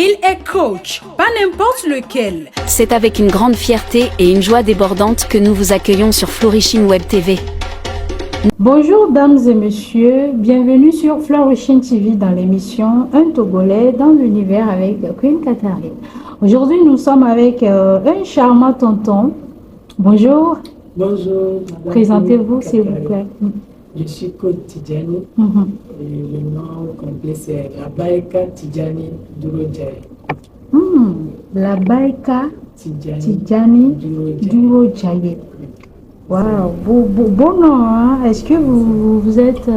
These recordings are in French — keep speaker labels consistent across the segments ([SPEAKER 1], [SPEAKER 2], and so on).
[SPEAKER 1] Il est coach, pas n'importe lequel.
[SPEAKER 2] C'est avec une grande fierté et une joie débordante que nous vous accueillons sur Flourishing Web TV.
[SPEAKER 3] Bonjour dames et messieurs, bienvenue sur Flourishing TV dans l'émission Un Togolais dans l'univers avec Queen Catherine. Aujourd'hui nous sommes avec un charmant tonton. Bonjour.
[SPEAKER 4] Bonjour.
[SPEAKER 3] Présentez-vous s'il vous plaît.
[SPEAKER 4] Je suis coach Tidjani et le nom complet c'est Labaïka Tidjani Durodjaye.
[SPEAKER 3] Labaïka Tidjani Durodjaye. Waouh, bon nom, hein? Est-ce que vous êtes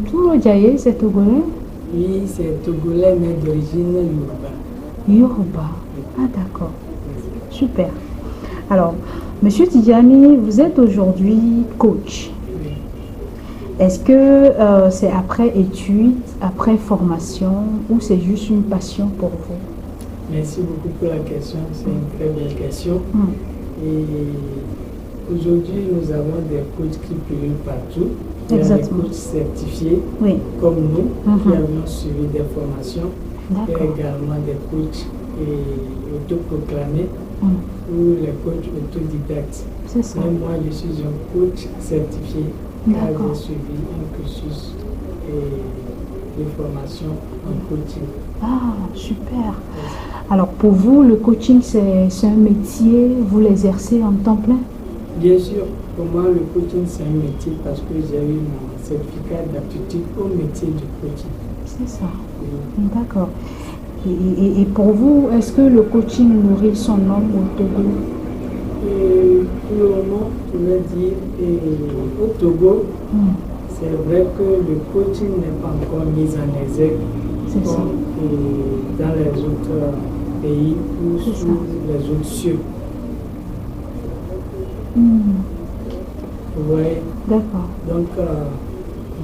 [SPEAKER 3] Durodjaye, c'est togolais?
[SPEAKER 4] Oui, c'est togolais mais d'origine Yoruba.
[SPEAKER 3] Yoruba, ah d'accord, super. Alors, Monsieur Tidjani, vous êtes aujourd'hui coach. Est-ce que c'est après études, après formation ou c'est juste une passion pour vous?
[SPEAKER 4] Merci beaucoup pour la question, c'est une très belle question. Et aujourd'hui, nous avons des coachs qui brillent partout. Il y a des coachs certifiés comme nous qui avons suivi des formations. Il y a également des coachs autoproclamés ou les coachs autodidactes. Mais moi, je suis un coach certifié. J'ai suivi un cursus de formation en coaching.
[SPEAKER 3] Ah, super. Alors, pour vous, le coaching, c'est un métier, vous l'exercez en temps plein?
[SPEAKER 4] Bien sûr, pour moi, le coaching, c'est un métier parce que j'ai eu mon certificat d'aptitude au métier du coaching.
[SPEAKER 3] C'est ça. Oui. D'accord. Et pour vous, est-ce que le coaching nourrit son homme au Togo?
[SPEAKER 4] Pour le moment, je vais dire, au Togo, c'est vrai que le coaching n'est pas encore mis en exergue comme dans les autres pays ou sous les autres cieux. Vous voyez?
[SPEAKER 3] D'accord.
[SPEAKER 4] Donc,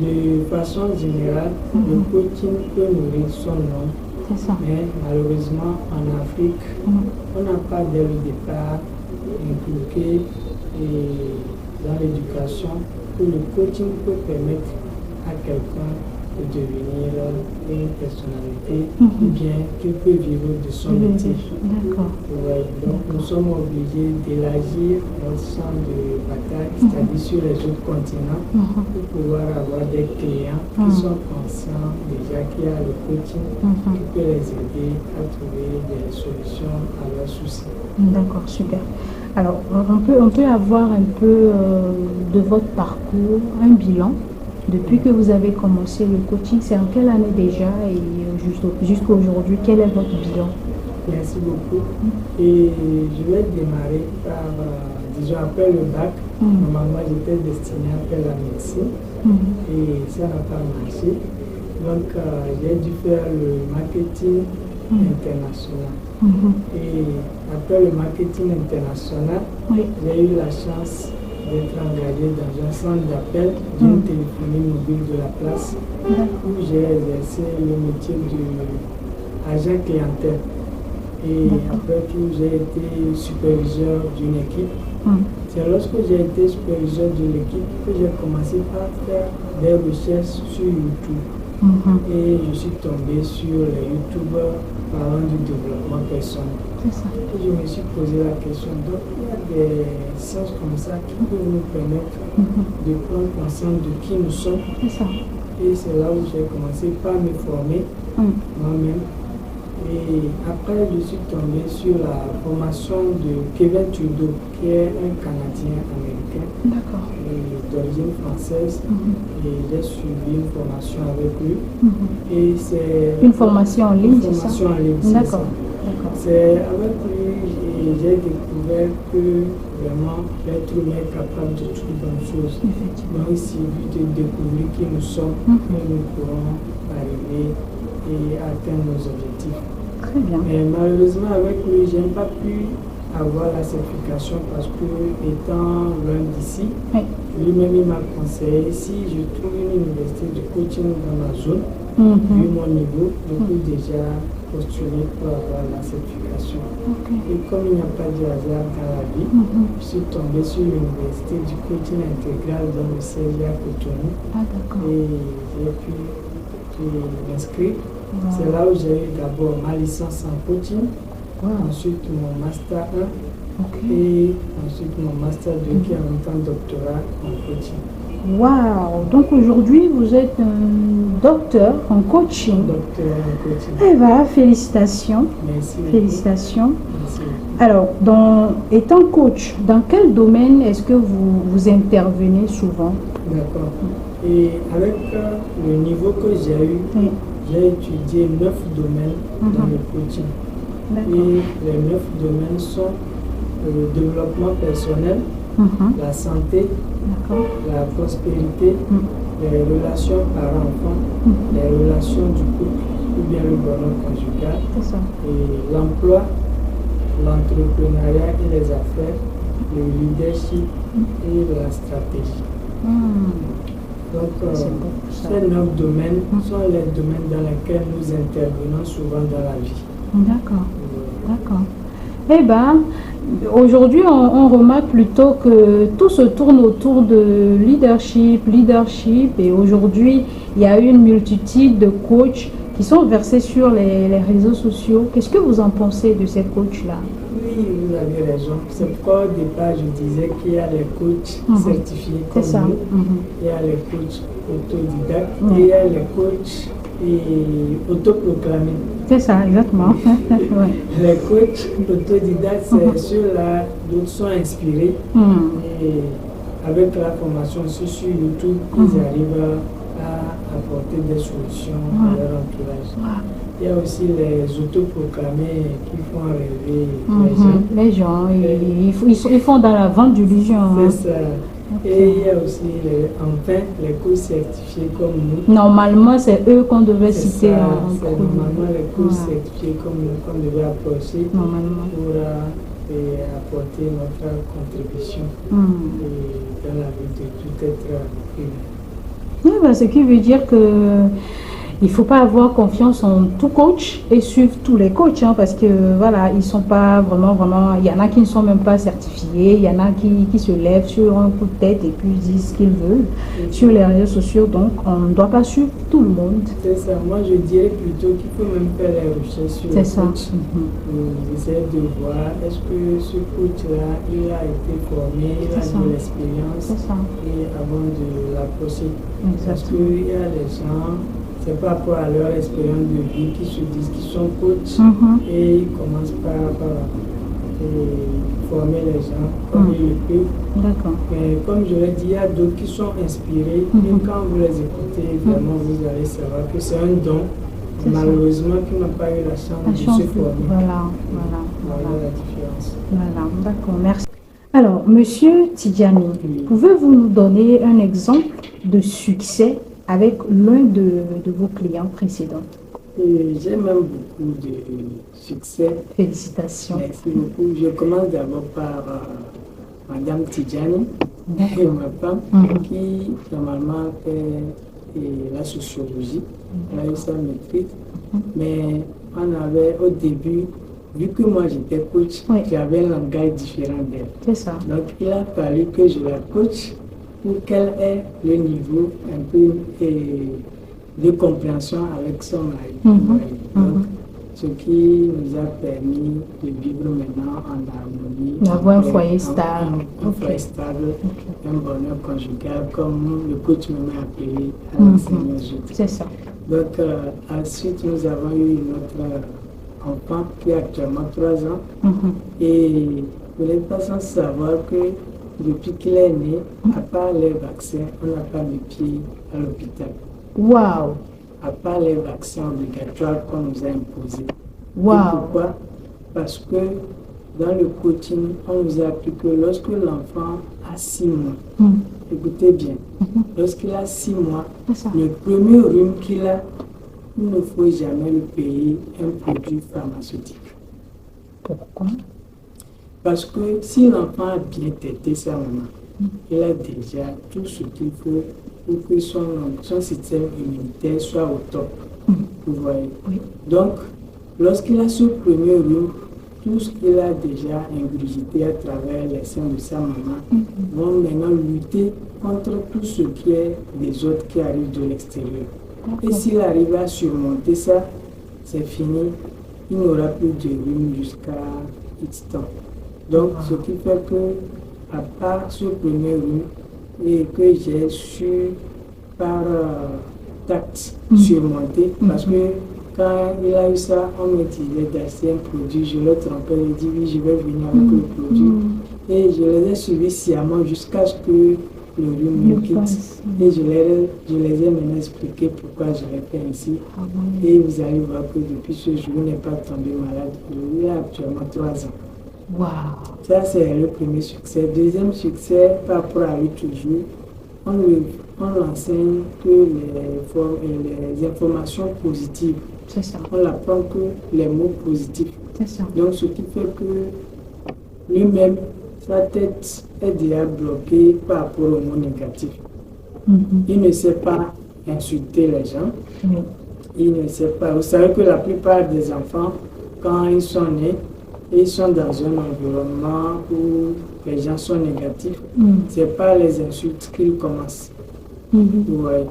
[SPEAKER 4] de façon générale, le coaching peut nourrir son homme. Mais malheureusement, en Afrique, on n'a pas dès le départ inculqué dans l'éducation que le coaching peut permettre à quelqu'un de devenir une personnalité ou bien qu'il peut vivre de son métier. Ouais, donc nous sommes obligés d'élargir notre champ de bataille, c'est-à-dire sur les autres continents, pour pouvoir avoir des clients qui sont conscients déjà qu'il y a le coaching qui peut les aider à trouver des solutions à leurs soucis.
[SPEAKER 3] D'accord, super. Alors, on peut avoir un peu de votre parcours, un bilan. Depuis que vous avez commencé le coaching, c'est en quelle année déjà et jusqu'à aujourd'hui, quel est votre bilan?
[SPEAKER 4] Merci beaucoup. Et je vais démarrer par, disons, après le bac. Normalement, j'étais destiné à faire la médecine et ça n'a pas marché. Donc, j'ai dû faire le marketing international. Et après le marketing international, j'ai eu la chance d'être engagé dans un centre d'appel d'une téléphonie mobile de la place où j'ai exercé le métier d'agent clientèle. Et après tout, j'ai été superviseur d'une équipe. C'est lorsque j'ai été superviseur de l'équipe que j'ai commencé par faire des recherches sur YouTube. Et je suis tombé sur les YouTubeurs parlant du développement personnel. Et je me suis posé la question, donc il y a des sciences comme ça qui peuvent nous permettre de prendre conscience de qui nous sommes. Et c'est là où j'ai commencé par me former moi-même. Et après, je suis tombé sur la formation de Kevin Trudeau, qui est un Canadien américain d'origine française. Et j'ai suivi une formation avec lui. Et c'est
[SPEAKER 3] une formation en ligne, c'est ça?
[SPEAKER 4] D'accord. C'est avec lui j'ai découvert que vraiment l'être humain est capable de toutes bonnes choses. Donc il suffit de découvrir qui nous sommes et nous pourrons arriver et atteindre nos objectifs.
[SPEAKER 3] Très bien.
[SPEAKER 4] Mais malheureusement avec lui, je n'ai pas pu avoir la certification parce que étant loin d'ici, lui-même il m'a conseillé si je trouve une université de coaching dans ma zone, vu mon niveau, je peux déjà postuler pour avoir la certification. Et comme il n'y a pas de hasard dans la vie, je suis tombé sur l'université du coaching intégral dans le CEA Cotonou. Et j'ai pu m'inscrire C'est là où j'ai eu d'abord ma licence en coaching, ensuite mon master 1 et ensuite mon master 2 qui est en même temps doctorat en coaching.
[SPEAKER 3] Waouh! Donc aujourd'hui, vous êtes un docteur en coaching.
[SPEAKER 4] Docteur en coaching.
[SPEAKER 3] Eh bien, félicitations.
[SPEAKER 4] Merci.
[SPEAKER 3] Félicitations.
[SPEAKER 4] Merci.
[SPEAKER 3] Alors, étant coach, dans quel domaine est-ce que vous intervenez souvent?
[SPEAKER 4] D'accord. Et avec le niveau que j'ai eu, j'ai étudié 9 domaines dans le coaching. Et les 9 domaines sont le développement personnel, la santé, la prospérité, les relations par-enfant, les relations du couple ou bien le bonheur conjugal, et l'emploi, l'entrepreneuriat et les affaires, le leadership et la stratégie. Donc, ces 9 domaines sont les domaines dans lesquels nous intervenons souvent dans la vie.
[SPEAKER 3] D'accord, d'accord. Eh bien, aujourd'hui, on remarque plutôt que tout se tourne autour de leadership, et aujourd'hui, il y a une multitude de coachs qui sont versés sur les réseaux sociaux. Qu'est-ce que vous en pensez de ces coachs-là?
[SPEAKER 4] Oui, vous avez raison. C'est pourquoi au départ, je disais qu'il y a les coachs certifiés comme nous, il y a les coachs autodidactes, et il y a les coachs autoproclamés.
[SPEAKER 3] C'est ça, exactement.
[SPEAKER 4] Les coachs autodidactes, c'est ceux-là, d'autres sont inspirés. Et avec la formation aussi sur YouTube, ils arrivent à apporter des solutions à leur entourage. Il y a aussi les autoproclamés qui font rêver
[SPEAKER 3] les gens. Ils font dans la vente d'illusions.
[SPEAKER 4] C'est ça. Et il y a aussi les coachs certifiés comme nous.
[SPEAKER 3] Normalement, c'est eux qu'on devait citer.
[SPEAKER 4] C'est normalement les coachs certifiés comme nous qu'on devait approcher pour apporter notre contribution dans la vie de tout être humain.
[SPEAKER 3] Oui, ce qui veut dire que il ne faut pas avoir confiance en tout coach et suivre tous les coachs, parce que voilà, ils sont pas vraiment, il y en a qui ne sont même pas certifiés, il y en a qui se lèvent sur un coup de tête et puis disent ce qu'ils veulent sur les réseaux sociaux, donc on ne doit pas suivre tout le monde.
[SPEAKER 4] C'est ça, moi je dirais plutôt qu'il faut même faire les recherches sur le coach. Essayer de voir est-ce que ce coach-là, il a été formé, il a de l'expérience et avant de l'approcher. Parce qu'il y a des gens, c'est par rapport à leur expérience de vie qui se disent qu'ils sont coachs et ils commencent par former les gens comme ils le peuvent.
[SPEAKER 3] D'accord.
[SPEAKER 4] Mais comme je l'ai dit, il y a d'autres qui sont inspirés et quand vous les écoutez, vraiment vous allez savoir que c'est un don. Malheureusement, qui n'a pas eu la chance de se former. Voilà la différence.
[SPEAKER 3] Voilà, d'accord, merci. Alors, Monsieur Tidjani, pouvez-vous nous donner un exemple de succès avec l'un de vos clients précédents?
[SPEAKER 4] J'ai même beaucoup de succès.
[SPEAKER 3] Félicitations.
[SPEAKER 4] Merci beaucoup. Je commence d'abord par Madame Tidjani, ma femme, qui normalement fait la sociologie. Elle a eu sa maîtrise. Mais on avait au début, vu que moi j'étais coach, j'avais un langage différent d'elle.
[SPEAKER 3] C'est ça. Donc
[SPEAKER 4] il a fallu que je la coach pour qu'elle ait le niveau un peu de compréhension avec son mari. Donc, ce qui nous a permis de vivre maintenant en harmonie.
[SPEAKER 3] D'avoir un foyer stable.
[SPEAKER 4] Un foyer stable, un bonheur conjugal, comme le coach m'a appelé à l'enseignement.
[SPEAKER 3] C'est ça.
[SPEAKER 4] Donc, ensuite, nous avons eu notre enfant qui a actuellement 3 ans. Et vous n'êtes pas sans savoir que depuis qu'il est né, à part les vaccins, on n'a pas mis pied à l'hôpital.
[SPEAKER 3] Waouh!
[SPEAKER 4] À part les vaccins obligatoires qu'on nous a imposés.
[SPEAKER 3] Waouh!
[SPEAKER 4] Pourquoi? Parce que dans le coaching, on nous a appris que lorsque l'enfant a 6 mois, écoutez bien, lorsqu'il a 6 mois, le premier rhume qu'il a, il ne faut jamais lui payer un produit pharmaceutique.
[SPEAKER 3] Pourquoi?
[SPEAKER 4] Parce que si l'enfant a bien traité sa maman, il a déjà tout ce qu'il faut pour que son système immunitaire soit au top. Vous voyez? Donc, lorsqu'il a ce premier rhume, tout ce qu'il a déjà ingurgité à travers les seins de sa maman vont maintenant lutter contre tout ce qui est des autres qui arrivent de l'extérieur. Et s'il arrive à surmonter ça, c'est fini. Il n'aura plus de rhume jusqu'à X temps. Donc, ce qui fait que, à part ce premier rhume, et que j'ai su par tact surmonter, parce que quand il a eu ça, on me disait d'acheter un produit, je le trompais, il dit oui, je vais venir avec le produit. Et je les ai suivis sciemment jusqu'à ce que le rhume me quitte. Et je les ai maintenant expliqué pourquoi je l'ai fait ainsi. Et vous allez voir que depuis ce jour, il n'est pas tombé malade. Il a actuellement 3 ans.
[SPEAKER 3] Wow.
[SPEAKER 4] Ça, c'est le premier succès. Deuxième succès, par rapport à lui toujours, on l'enseigne que les informations positives.
[SPEAKER 3] C'est ça.
[SPEAKER 4] On n'apprend que les mots positifs.
[SPEAKER 3] C'est ça.
[SPEAKER 4] Donc, ce qui fait que lui-même, sa tête est déjà bloquée par rapport aux mots négatifs. Il ne sait pas insulter les gens. Il ne sait pas. Vous savez que la plupart des enfants, quand ils sont nés, ils sont dans un environnement où les gens sont négatifs. Ce n'est pas les insultes qu'ils commencent. Ouais.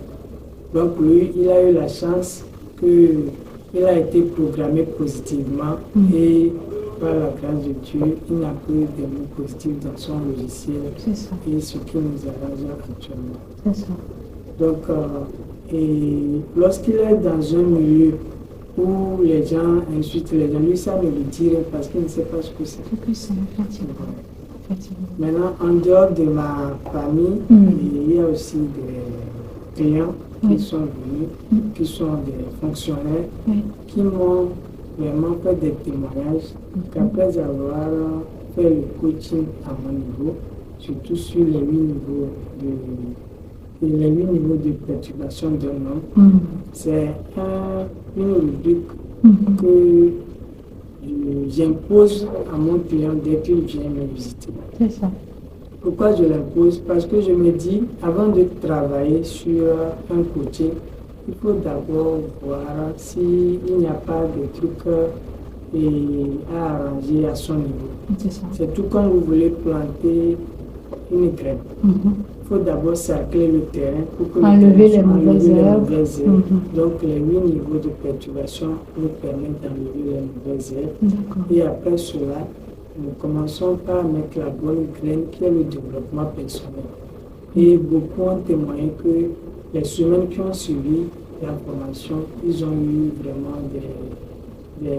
[SPEAKER 4] Donc lui, il a eu la chance qu'il a été programmé positivement et par la grâce de Dieu, il n'a que des mots positifs dans son logiciel.
[SPEAKER 3] C'est ça.
[SPEAKER 4] Et ce qui nous arrange actuellement.
[SPEAKER 3] C'est ça.
[SPEAKER 4] Donc, et lorsqu'il est dans un milieu où les gens insultent les gens, lui, ça ne le dirait parce qu'il ne sait pas ce que c'est. Maintenant, en dehors de ma famille, il y a aussi des clients qui sont venus, qui sont des fonctionnaires, qui m'ont vraiment fait des témoignages qu'après avoir fait le coaching à mon niveau, surtout sur les 8 niveaux de perturbation d'un homme, c'est une rubrique que j'impose à mon client dès qu'il vient me visiter.
[SPEAKER 3] C'est ça.
[SPEAKER 4] Pourquoi je l'impose? Parce que je me dis, avant de travailler sur un coaching, il faut d'abord voir s'il n'y a pas de trucs à arranger à son niveau. C'est tout comme vous voulez planter une graine. Il faut d'abord cercler le terrain pour que
[SPEAKER 3] enlever les mauvaises herbes.
[SPEAKER 4] Donc les 8 niveaux de perturbation nous permettent d'enlever les mauvaises herbes. Et après cela, nous commençons par mettre la bonne graine qui est le développement personnel. Et beaucoup ont témoigné que les semaines qui ont suivi la formation, ils ont eu vraiment des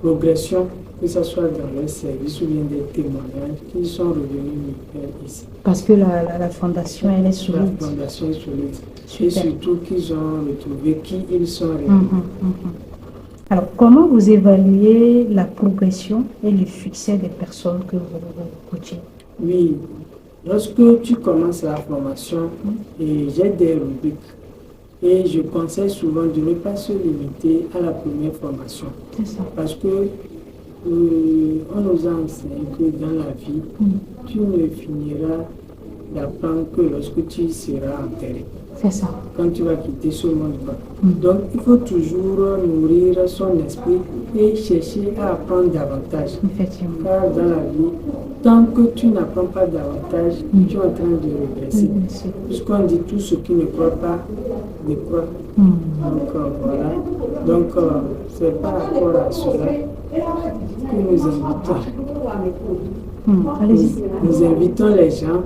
[SPEAKER 4] progressions, que ce soit dans leur service ou bien des témoignages qui sont revenus nous faire ici.
[SPEAKER 3] Parce que la fondation, elle est solide.
[SPEAKER 4] La fondation est solide. Super. Et surtout qu'ils ont retrouvé qui ils sont réellement.
[SPEAKER 3] Alors, comment vous évaluez la progression et le succès des personnes que vous coachez?
[SPEAKER 4] Oui, lorsque tu commences la formation, et j'ai des rubriques, et je conseille souvent de ne pas se limiter à la première formation.
[SPEAKER 3] C'est ça.
[SPEAKER 4] Parce que on nous a enseigné que dans la vie, tu ne finiras d'apprendre que lorsque tu seras enterré.
[SPEAKER 3] C'est ça.
[SPEAKER 4] Quand tu vas quitter ce monde. Donc, il faut toujours nourrir son esprit et chercher à apprendre davantage.
[SPEAKER 3] Effectivement.
[SPEAKER 4] Car dans la vie, tant que tu n'apprends pas davantage, tu es en train de régresser. Puisqu'on dit tout ce qui ne croit pas, décroît. Donc, voilà. Donc, c'est par rapport à cela que nous invitons. Nous invitons les gens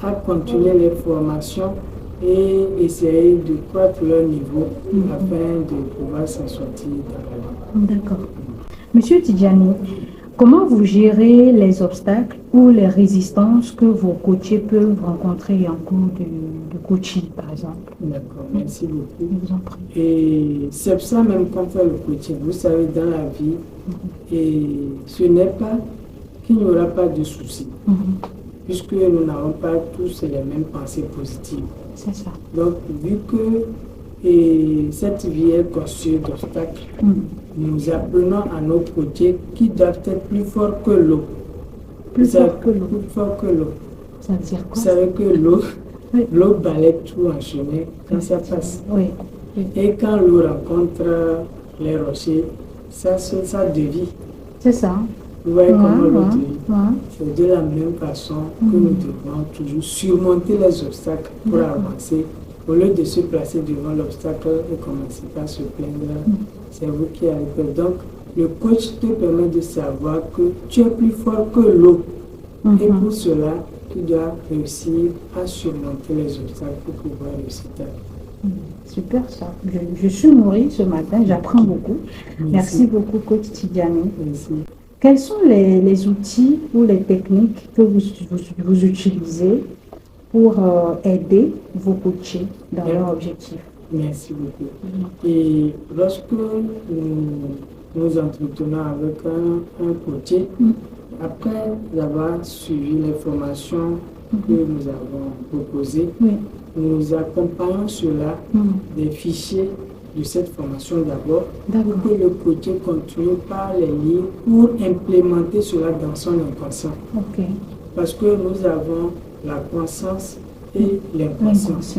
[SPEAKER 4] à continuer les formations et essayer de croître leur niveau afin de pouvoir s'en sortir dans la vie.
[SPEAKER 3] D'accord. Monsieur Tidjani, comment vous gérez les obstacles ou les résistances que vos coachés peuvent rencontrer en cours de coaching, par exemple?
[SPEAKER 4] D'accord, merci beaucoup.
[SPEAKER 3] Je vous en prie.
[SPEAKER 4] Et c'est pour ça même qu'on fait le coaching. Vous savez, dans la vie, et ce n'est pas qu'il n'y aura pas de soucis, puisque nous n'avons pas tous les mêmes pensées positives.
[SPEAKER 3] C'est ça.
[SPEAKER 4] Donc, vu que cette vie est conçue d'obstacles, nous apprenons à nos côtés qui doivent être plus forts que l'eau.
[SPEAKER 3] Plus fort que l'eau.
[SPEAKER 4] Plus fort que l'eau.
[SPEAKER 3] Ça veut dire quoi?
[SPEAKER 4] Vous savez que l'eau balaie tout en chemin quand ça passe.
[SPEAKER 3] Oui.
[SPEAKER 4] Et quand l'eau rencontre les rochers, ça dévie.
[SPEAKER 3] C'est ça.
[SPEAKER 4] Vous voyez comment l'eau dévie. C'est de la même façon que nous devons toujours surmonter les obstacles pour avancer au lieu de se placer devant l'obstacle et commencer à se plaindre, c'est vous qui arrivez. Donc, le coach te permet de savoir que tu es plus fort que l'autre. Et pour cela, tu dois réussir à surmonter les obstacles pour pouvoir réussir ta vie.
[SPEAKER 3] Super ça. Je suis nourrie ce matin, j'apprends beaucoup. Merci beaucoup, coach Tidjani.
[SPEAKER 4] Merci.
[SPEAKER 3] Quels sont les outils ou les techniques que vous utilisez pour aider vos coachés dans leur objectif?
[SPEAKER 4] Merci beaucoup. Et lorsque nous entretenons avec un coach, après avoir suivi les formations que nous avons proposées, nous accompagnons cela des fichiers de cette formation d'abord pour que le coach continue par les lire pour implémenter cela dans son inconscient. Parce que nous avons la conscience et l'inconscience.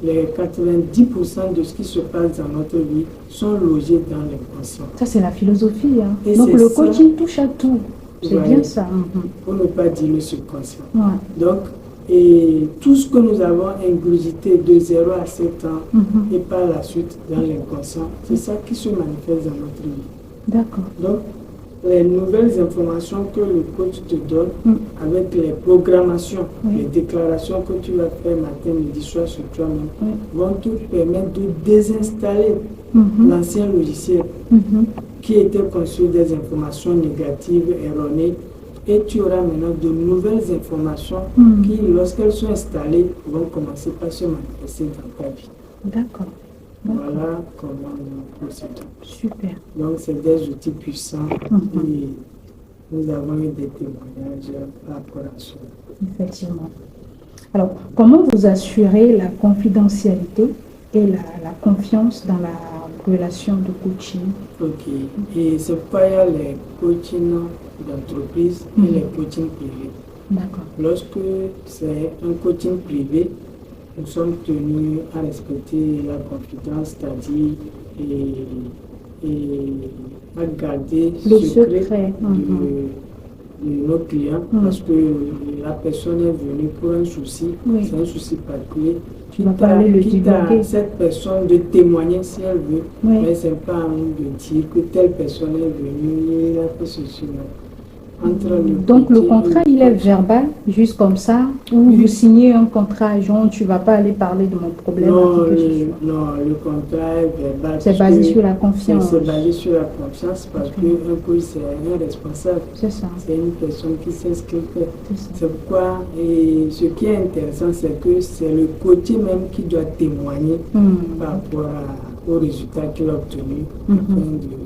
[SPEAKER 4] Les 90% de ce qui se passe dans notre vie sont logés dans l'inconscient.
[SPEAKER 3] Ça, c'est la philosophie. Hein.
[SPEAKER 4] Et
[SPEAKER 3] donc, le coaching touche à tout. C'est bien ça.
[SPEAKER 4] Pour ne pas dire le subconscient. Donc, et tout ce que nous avons ingurgité de 0 à 7 ans et par la suite dans l'inconscient, c'est ça qui se manifeste dans notre vie.
[SPEAKER 3] D'accord.
[SPEAKER 4] Donc, les nouvelles informations que le coach te donne avec les programmations, les déclarations que tu vas faire matin, midi, soir sur toi-même, vont te permettre de désinstaller l'ancien logiciel qui était construit des informations négatives, erronées, et tu auras maintenant de nouvelles informations qui, lorsqu'elles sont installées, vont commencer par se manifester dans ta vie.
[SPEAKER 3] D'accord.
[SPEAKER 4] Voilà comment nous procédons.
[SPEAKER 3] Super.
[SPEAKER 4] Donc, c'est des outils puissants et nous avons eu des témoignages par rapport à cela.
[SPEAKER 3] Effectivement. Alors, comment vous assurez la confidentialité et la confiance dans la relation de coaching?
[SPEAKER 4] Ok. Et c'est pourquoi il y a les coachings d'entreprise et les coachings privés.
[SPEAKER 3] D'accord.
[SPEAKER 4] Lorsque c'est un coaching privé, nous sommes tenus à respecter la confidence, c'est-à-dire et à garder
[SPEAKER 3] le
[SPEAKER 4] secret de nos clients parce que la personne est venue pour un souci, c'est un souci particulier.
[SPEAKER 3] Tu vas pas aller le divulguer.
[SPEAKER 4] Cette personne de témoigner si elle veut, mais ce n'est pas à nous de dire que telle personne est venue, il a fait ceci.
[SPEAKER 3] Donc le contrat, il est verbal, juste comme ça, ou vous signez un contrat, genre tu ne vas pas aller parler de mon problème.
[SPEAKER 4] Non, le contrat est verbal.
[SPEAKER 3] C'est basé sur la confiance.
[SPEAKER 4] C'est basé sur la confiance parce qu'un coach, c'est un responsable.
[SPEAKER 3] C'est ça.
[SPEAKER 4] C'est une personne qui sait ce qu'elle fait. C'est pourquoi, et ce qui est intéressant, c'est que c'est le coach même qui doit témoigner par rapport aux résultats qu'il a obtenus, afin de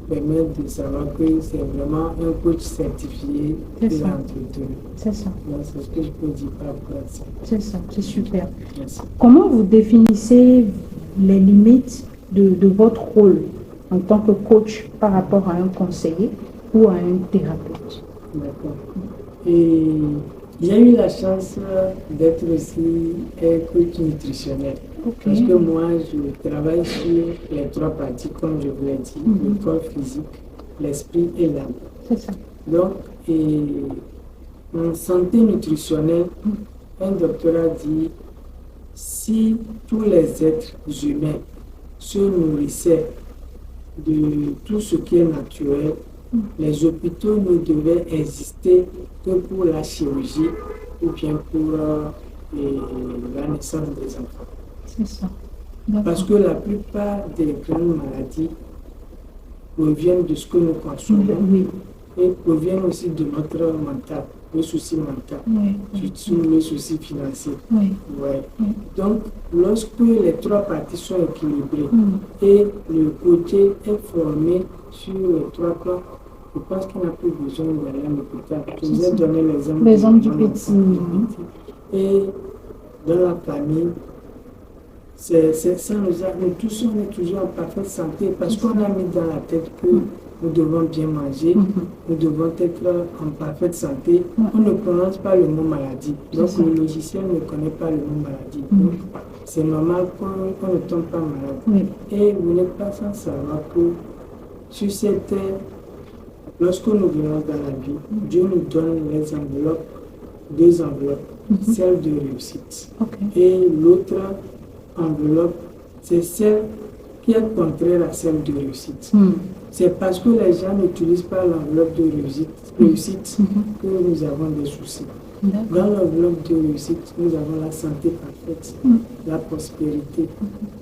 [SPEAKER 4] permettre de savoir que c'est vraiment un coach certifié qui l'a entretenu.
[SPEAKER 3] C'est ça.
[SPEAKER 4] C'est ce que je peux dire par rapport à ça.
[SPEAKER 3] C'est ça, c'est super.
[SPEAKER 4] Merci.
[SPEAKER 3] Comment vous définissez les limites de votre rôle en tant que coach par rapport à un conseiller ou à un thérapeute?
[SPEAKER 4] D'accord. Et j'ai eu la chance d'être aussi un coach nutritionnel. Parce que moi, je travaille sur les 3 parties, comme je vous l'ai dit, le corps physique, l'esprit et l'âme.
[SPEAKER 3] C'est ça.
[SPEAKER 4] Donc, en santé nutritionnelle, un docteur a dit, si tous les êtres humains se nourrissaient de tout ce qui est naturel, les hôpitaux ne devaient exister que pour la chirurgie ou bien pour la naissance des enfants.
[SPEAKER 3] C'est ça.
[SPEAKER 4] Parce que la plupart des grandes maladies proviennent de ce que nous consommons et proviennent aussi de notre mental, le souci mental, surtout le souci financier. Donc, lorsque les 3 parties sont équilibrées et le côté est formé sur les 3 plans, je pense qu'il n'a plus besoin d'aller à l'hôpital. Je vous ai donné l'exemple
[SPEAKER 3] du petit.
[SPEAKER 4] Et dans la famille, ça nous tous, on est toujours en parfaite santé parce qu'on a mis dans la tête que nous devons bien manger, nous devons être en parfaite santé. On ne prononce pas le mot maladie. Donc le logiciel ne connaît pas le mot maladie. Donc c'est normal qu'on ne tombe pas malade. Et vous n'êtes pas sans savoir que sur cette terre, lorsque nous venons dans la vie, Dieu nous donne les enveloppes, 2 enveloppes. celle de réussite.
[SPEAKER 3] Ok.
[SPEAKER 4] Et l'autre enveloppe, c'est celle qui est contraire à celle de réussite. C'est parce que les gens n'utilisent pas l'enveloppe de réussite que nous avons des soucis. Dans l'enveloppe de réussite, nous avons la santé parfaite, la prospérité,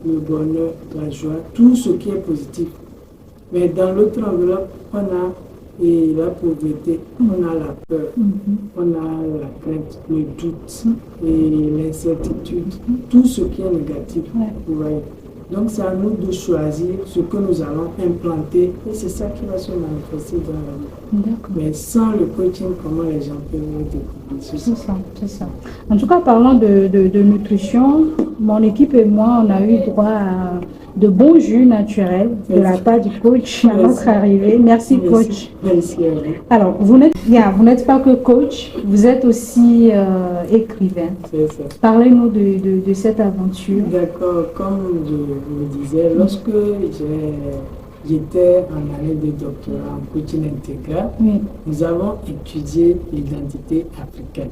[SPEAKER 4] le bonheur, la joie, tout ce qui est positif. Mais dans l'autre enveloppe, on a la pauvreté, on a la peur, on a la crainte, le doute et l'incertitude, tout ce qui est négatif. Vous voyez. Donc c'est à nous de choisir ce que nous allons implanter et c'est ça qui va se manifester dans la vie. Mais sans le coaching, comment les gens peuvent découvrir
[SPEAKER 3] c'est ça, c'est ça. En tout cas, parlant de nutrition, mon équipe et moi, on a eu droit à de bons jus naturels de la part du coach à notre arrivée. Merci coach.
[SPEAKER 4] Merci à vous.
[SPEAKER 3] Alors, vous n'êtes pas que coach, vous êtes aussi écrivain.
[SPEAKER 4] C'est ça.
[SPEAKER 3] Parlez-nous de cette aventure.
[SPEAKER 4] D'accord, comme je vous disais, lorsque j'étais en année de doctorat en coaching intégral, nous avons étudié l'identité africaine.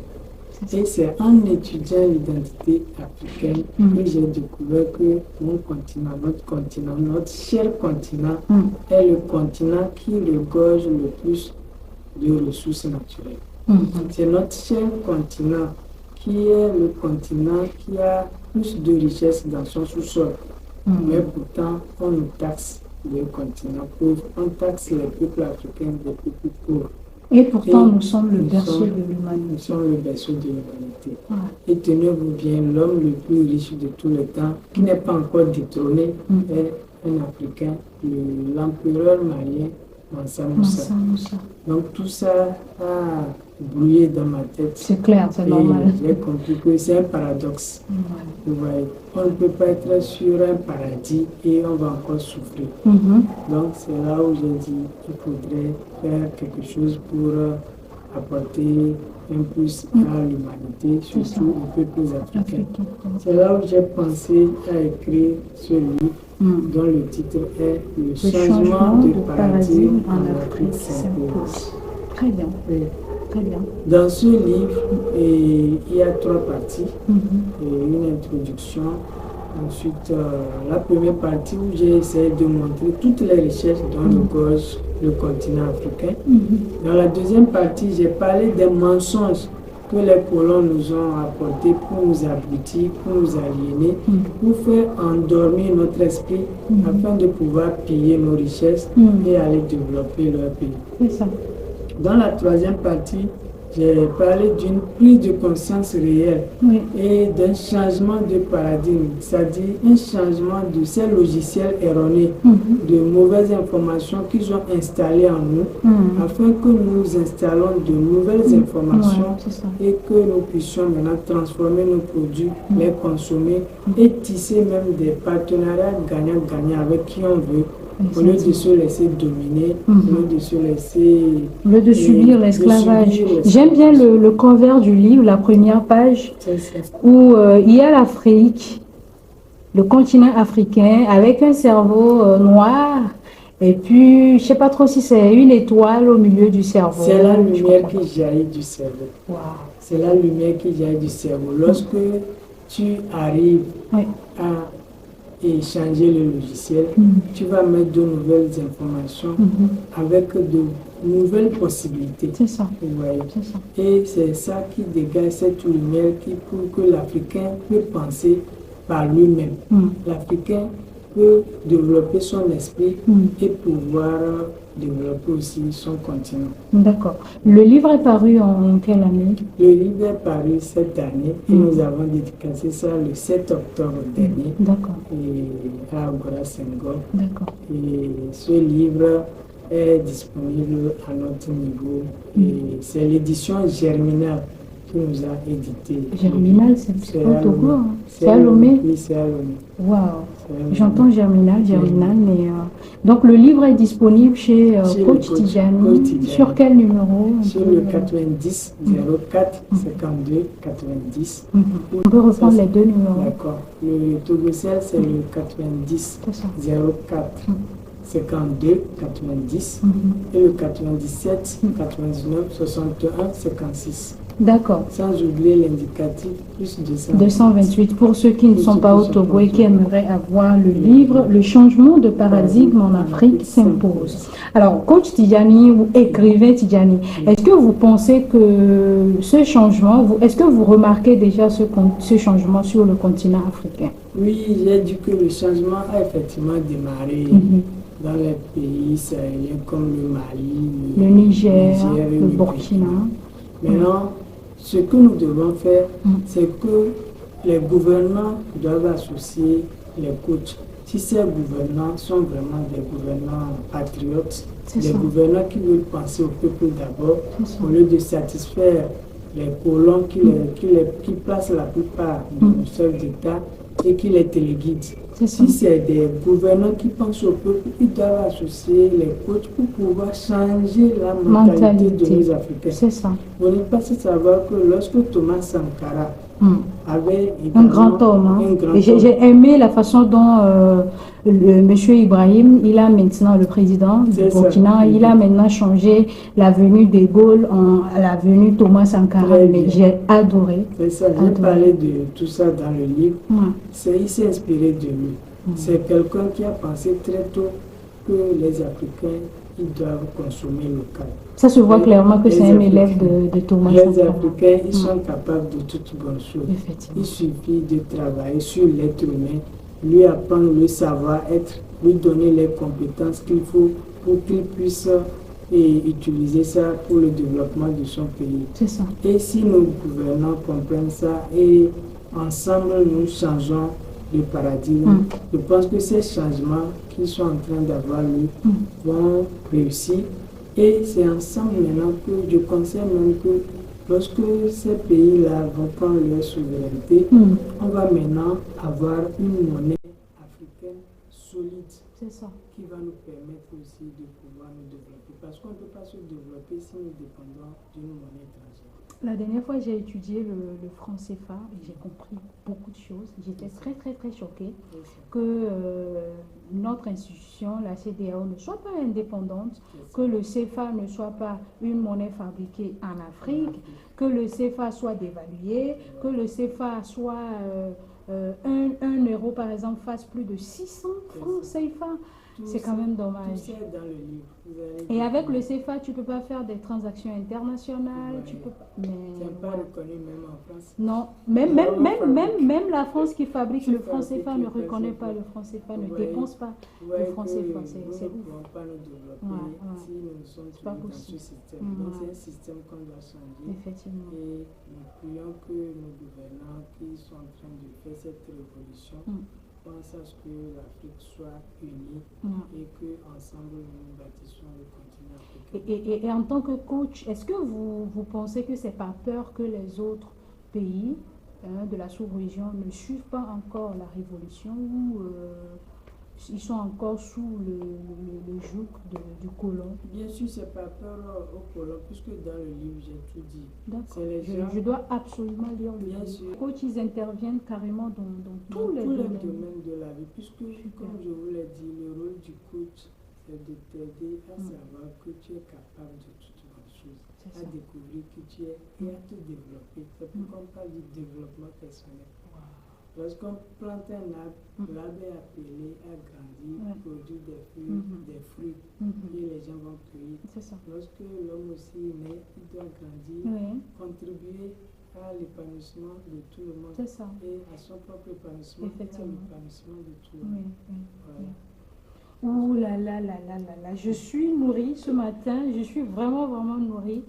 [SPEAKER 4] Et c'est en étudiant l'identité africaine que j'ai découvert que notre cher continent est le continent qui regorge le plus de ressources naturelles. C'est notre cher continent qui est le continent qui a plus de richesses dans son sous-sol. Mais pourtant, on nous taxe le continent pauvre, on taxe les peuples africains des peuples pauvres.
[SPEAKER 3] Et pourtant, nous sommes le berceau de l'humanité.
[SPEAKER 4] Nous sommes le berceau de l'humanité. Et tenez-vous bien, l'homme le plus riche de tous les temps, qui n'est pas encore détrôné, est un Africain, l'empereur malien Mansa Moussa. Donc tout ça a brouillé dans ma tête.
[SPEAKER 3] C'est clair, c'est normal.
[SPEAKER 4] J'ai compris que c'est un paradoxe. Vous voyez, on ne peut pas être sur un paradis et on va encore souffrir. Donc c'est là où j'ai dit qu'il faudrait faire quelque chose pour apporter un plus à l'humanité, surtout aux peuples africains. C'est là où j'ai pensé à écrire ce livre dont le titre est Le changement de paradigme en Afrique s'impose.
[SPEAKER 3] Très bien.
[SPEAKER 4] Oui.
[SPEAKER 3] Très bien.
[SPEAKER 4] Dans ce livre, il y a 3 parties. Une introduction. Ensuite, la première partie où j'ai essayé de montrer toutes les richesses dont regorge le continent africain. Dans la deuxième partie, j'ai parlé des mensonges que les colons nous ont apportés pour nous abrutir, pour nous aliéner, pour faire endormir notre esprit afin de pouvoir piller nos richesses et aller développer leur pays.
[SPEAKER 3] C'est ça.
[SPEAKER 4] Dans la troisième partie, j'ai parlé d'une prise de conscience réelle et d'un changement de paradigme, c'est-à-dire un changement de ces logiciels erronés, de mauvaises informations qu'ils ont installées en nous, afin que nous installons de nouvelles informations et que nous puissions maintenant transformer nos produits, les consommer et tisser même des partenariats gagnant-gagnant avec qui on veut. Au lieu de se laisser dominer, au lieu de se laisser...
[SPEAKER 3] Au lieu de subir l'esclavage. J'aime bien le cover du livre, la première page, où il y a l'Afrique, le continent africain, avec un cerveau noir, et puis, je ne sais pas trop si c'est une étoile au milieu du cerveau.
[SPEAKER 4] C'est la lumière qui jaillit du cerveau.
[SPEAKER 3] Wow.
[SPEAKER 4] C'est la lumière qui jaillit du cerveau. Lorsque tu arrives à et changer le logiciel, tu vas mettre de nouvelles informations avec de nouvelles possibilités.
[SPEAKER 3] C'est ça.
[SPEAKER 4] Vous voyez. Et c'est ça qui dégage cette lumière qui prouve que l'Africain peut penser par lui-même. L'Africain peut développer son esprit et pouvoir développer aussi son continent.
[SPEAKER 3] D'accord. Le livre est paru en quelle année?
[SPEAKER 4] Le livre est paru cette année et nous avons dédicacé ça le 7 octobre dernier.
[SPEAKER 3] D'accord.
[SPEAKER 4] Et à Agora Senghor.
[SPEAKER 3] D'accord.
[SPEAKER 4] Et ce livre est disponible à notre niveau. Et c'est l'édition Germinal qui nous a édité.
[SPEAKER 3] Germinal, c'est pas au Togo, hein.
[SPEAKER 4] C'est à Lomé. Oui, c'est à Lomé.
[SPEAKER 3] Waouh. J'entends Germinal, mais... Donc le livre est disponible chez Coach Tidjani. Sur quel numéro?
[SPEAKER 4] Sur le 90 04 52 90.
[SPEAKER 3] On peut reprendre les deux numéros.
[SPEAKER 4] D'accord. Le Togocel, c'est le 90 04 52 90 et le 97 99 61 56.
[SPEAKER 3] D'accord.
[SPEAKER 4] Sans oublier l'indicatif plus
[SPEAKER 3] 228 pour ceux qui ne sont pas au Togo et qui aimeraient avoir le livre « Le changement de paradigme en Afrique s'impose ». Alors, coach Tidjani ou écrivain Tidjani, est-ce que vous pensez que ce changement, est-ce que vous remarquez déjà ce changement sur le continent africain?
[SPEAKER 4] Oui, j'ai dit que le changement a effectivement démarré dans les pays sahéliens comme le Mali,
[SPEAKER 3] le Niger, le Burkina.
[SPEAKER 4] Maintenant, ce que nous devons faire, c'est que les gouvernants doivent associer les coachs. Si ces gouvernants sont vraiment des gouvernants patriotes, des gouvernants qui veulent penser au peuple d'abord, au lieu de satisfaire les colons qui placent la plupart de nos chefs d'État et qui les téléguident. Si c'est des gouvernants qui pensent au peuple, ils doivent associer les coachs pour pouvoir changer la mentalité de nos Africains.
[SPEAKER 3] C'est ça.
[SPEAKER 4] Vous n'êtes pas sans savoir que lorsque Thomas Sankara avait
[SPEAKER 3] un grand homme. J'ai aimé la façon dont monsieur Ibrahim, il a maintenant le président du Burkina, il a maintenant changé l'avenue de Gaulle en l'avenue Thomas Sankara. J'ai adoré.
[SPEAKER 4] C'est ça, j'ai parlé de tout ça dans le livre. Il s'est inspiré de lui. C'est quelqu'un qui a pensé très tôt que les Africains, ils doivent consommer local.
[SPEAKER 3] Ça se voit clairement que c'est un élève de Thomas Sankara.
[SPEAKER 4] Les Africains, ils sont capables de toutes bonnes choses. Il suffit de travailler sur l'être humain, lui apprendre le savoir-être, lui donner les compétences qu'il faut pour qu'il puisse utiliser ça pour le développement de son pays.
[SPEAKER 3] C'est ça.
[SPEAKER 4] Et si nos gouvernants comprennent ça et ensemble nous changeons de paradigme, je pense que ces changements qu'ils sont en train d'avoir lieu vont réussir. Et c'est ensemble maintenant que je conseille même que lorsque ces pays-là vont prendre leur souveraineté, on va maintenant avoir une monnaie africaine solide qui va nous permettre aussi de pouvoir nous développer. Parce qu'on ne peut pas se développer si nous dépendons d'une monnaie étrangère.
[SPEAKER 3] La dernière fois, j'ai étudié le franc CFA et j'ai compris beaucoup de choses. J'étais très, très, très choquée que notre institution, la CEDEAO, ne soit pas indépendante, que le CFA ne soit pas une monnaie fabriquée en Afrique, que le CFA soit dévalué, que le CFA soit un euro, par exemple, fasse plus de 600 francs CFA. C'est quand même dommage.
[SPEAKER 4] Tout ça est dans le livre.
[SPEAKER 3] Et avec le CFA, tu ne peux pas faire des transactions internationales. Tu peux pas. Mais
[SPEAKER 4] c'est pas reconnu même en France.
[SPEAKER 3] Non, même la France qui fabrique le franc CFA ne reconnaît pas le franc CFA, ne dépense pas le franc CFA. C'est ouf.
[SPEAKER 4] Nous ne pouvons pas nous développer si nous sommes pas dans ce système. Donc c'est un système qu'on doit changer.
[SPEAKER 3] Effectivement.
[SPEAKER 4] Et nous prions que nos gouvernants qui sont en train de faire cette révolution pense à ce que l'Afrique soit unie et qu'ensemble nous bâtissons le continent africain.
[SPEAKER 3] Et en tant que coach, est-ce que vous pensez que c'est par peur que les autres pays de la sous-région ne suivent pas encore la révolution ou ils sont encore sous le joug du colon?
[SPEAKER 4] Bien sûr, c'est par peur au colon, puisque dans le livre, j'ai tout dit.
[SPEAKER 3] D'accord. Je dois absolument lire le livre. Les coachs, ils interviennent carrément dans tous les domaines
[SPEAKER 4] de la vie, puisque, comme je vous l'ai dit, le rôle du coach, c'est de t'aider à savoir que tu es capable de toutes bonnes choses, à découvrir qui tu es et à te développer. C'est pourquoi on parle du développement personnel. Lorsqu'on plante un arbre, l'arbre est appelé à grandir, produire des fruits et les gens vont cueillir. Lorsque l'homme aussi naît, il doit grandir, contribuer à l'épanouissement de tout le monde et à son propre épanouissement et à l'épanouissement de tout le monde.
[SPEAKER 3] Ouh là là là là là là, je suis nourrie ce matin, je suis vraiment vraiment nourrie.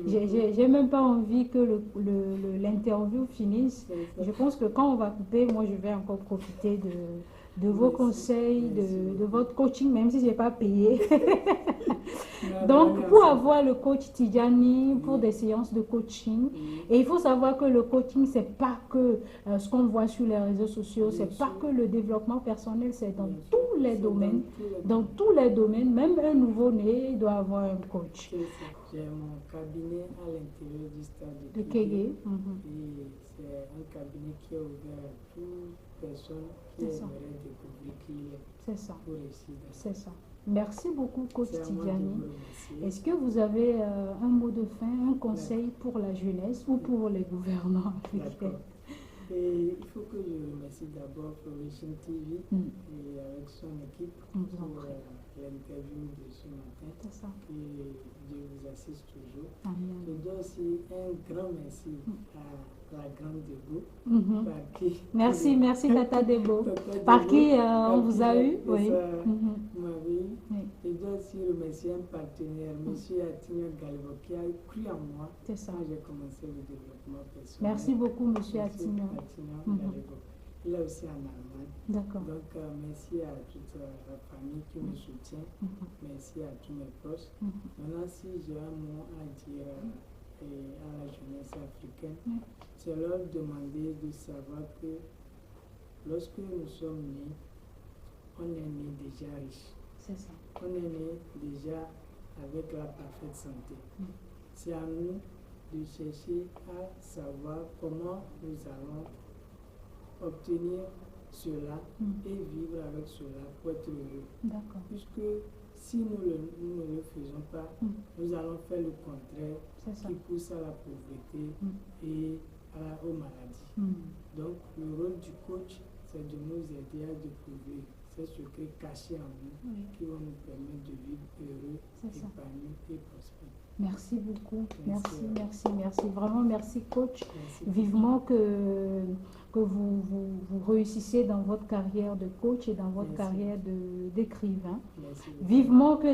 [SPEAKER 3] J'ai même pas envie que l'interview finisse. Je pense que quand on va couper, moi je vais encore profiter de vos conseils, de votre coaching, même si je n'ai pas payé. Donc, pour avoir le coach Tidjani, pour des séances de coaching, et il faut savoir que le coaching, ce n'est pas que ce qu'on voit sur les réseaux sociaux, ce n'est pas que le développement personnel, c'est dans tous les domaines. Dans tous les domaines, même un nouveau-né doit avoir un coach.
[SPEAKER 4] J'ai mon cabinet à l'intérieur du stade
[SPEAKER 3] de Kégué.
[SPEAKER 4] Et c'est un cabinet qui est ouvert à toute personne qui aimerait découvrir qui il est.
[SPEAKER 3] C'est ça.
[SPEAKER 4] Pour réussir.
[SPEAKER 3] C'est ça. Merci beaucoup, coach
[SPEAKER 4] C'est à moi de
[SPEAKER 3] Tidjani.
[SPEAKER 4] vous remercier.
[SPEAKER 3] Est-ce que vous avez un mot de fin, un conseil pour la jeunesse ou pour les gouvernants africains?
[SPEAKER 4] D'accord. Et il faut que je remercie d'abord Flourish TV et avec son équipe
[SPEAKER 3] Nous
[SPEAKER 4] pour
[SPEAKER 3] en prie.
[SPEAKER 4] l'interview de ce matin.
[SPEAKER 3] C'est ça.
[SPEAKER 4] Et Dieu vous assiste toujours.
[SPEAKER 3] Amen.
[SPEAKER 4] Je dois aussi un grand merci à la grande Debo,
[SPEAKER 3] Mhm.
[SPEAKER 4] par qui...
[SPEAKER 3] Merci Tata Debo.
[SPEAKER 4] Tata
[SPEAKER 3] Par
[SPEAKER 4] Debo,
[SPEAKER 3] qui
[SPEAKER 4] par
[SPEAKER 3] on
[SPEAKER 4] qui
[SPEAKER 3] vous a eu?
[SPEAKER 4] de
[SPEAKER 3] Oui.
[SPEAKER 4] sa
[SPEAKER 3] Mhm.
[SPEAKER 4] mari.
[SPEAKER 3] Oui.
[SPEAKER 4] Je dois aussi remercier un partenaire, M. Atignon Galvo, qui a cru en moi
[SPEAKER 3] C'est ça.
[SPEAKER 4] quand j'ai commencé le développement personnel.
[SPEAKER 3] Merci beaucoup, Monsieur
[SPEAKER 4] Monsieur
[SPEAKER 3] Atignon.
[SPEAKER 4] Atignon
[SPEAKER 3] Mhm.
[SPEAKER 4] Galvo. Il est aussi en Allemagne.
[SPEAKER 3] D'accord.
[SPEAKER 4] Donc, merci à toute la famille qui me soutient. Merci à tous mes proches. Maintenant, si j'ai un mot à dire à la jeunesse africaine, c'est leur demander de savoir que lorsque nous sommes nés, on est né déjà riche.
[SPEAKER 3] C'est ça.
[SPEAKER 4] On est né déjà avec la parfaite santé. C'est à nous de chercher à savoir comment nous allons obtenir cela et vivre avec cela pour être heureux.
[SPEAKER 3] D'accord.
[SPEAKER 4] Puisque si nous ne le faisons pas, nous allons faire le contraire
[SPEAKER 3] C'est ça.
[SPEAKER 4] qui pousse à la pauvreté et aux maladies. Donc le rôle du coach, c'est de nous aider à découvrir ces secrets cachés en nous qui vont nous permettre de vivre heureux,
[SPEAKER 3] C'est ça.
[SPEAKER 4] épanouis et prospères.
[SPEAKER 3] Merci beaucoup.
[SPEAKER 4] Merci.
[SPEAKER 3] Merci. Vraiment, merci, coach.
[SPEAKER 4] Merci.
[SPEAKER 3] Vivement que vous réussissiez dans votre carrière de coach et dans votre
[SPEAKER 4] Merci.
[SPEAKER 3] carrière d'écrivain.
[SPEAKER 4] Merci.
[SPEAKER 3] Vivement que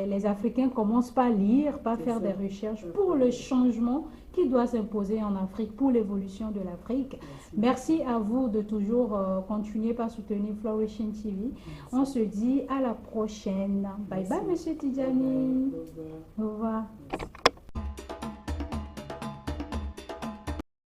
[SPEAKER 3] les Africains commencent par lire, par
[SPEAKER 4] C'est
[SPEAKER 3] faire
[SPEAKER 4] ça.
[SPEAKER 3] des recherches pour le changement qui doit s'imposer en Afrique, pour l'évolution de l'Afrique. Merci à vous de toujours continuer par soutenir Flourishing TV. On se dit à la prochaine. Bye bye, Monsieur Tidjani.
[SPEAKER 4] Au revoir.
[SPEAKER 3] Au revoir.
[SPEAKER 4] Merci.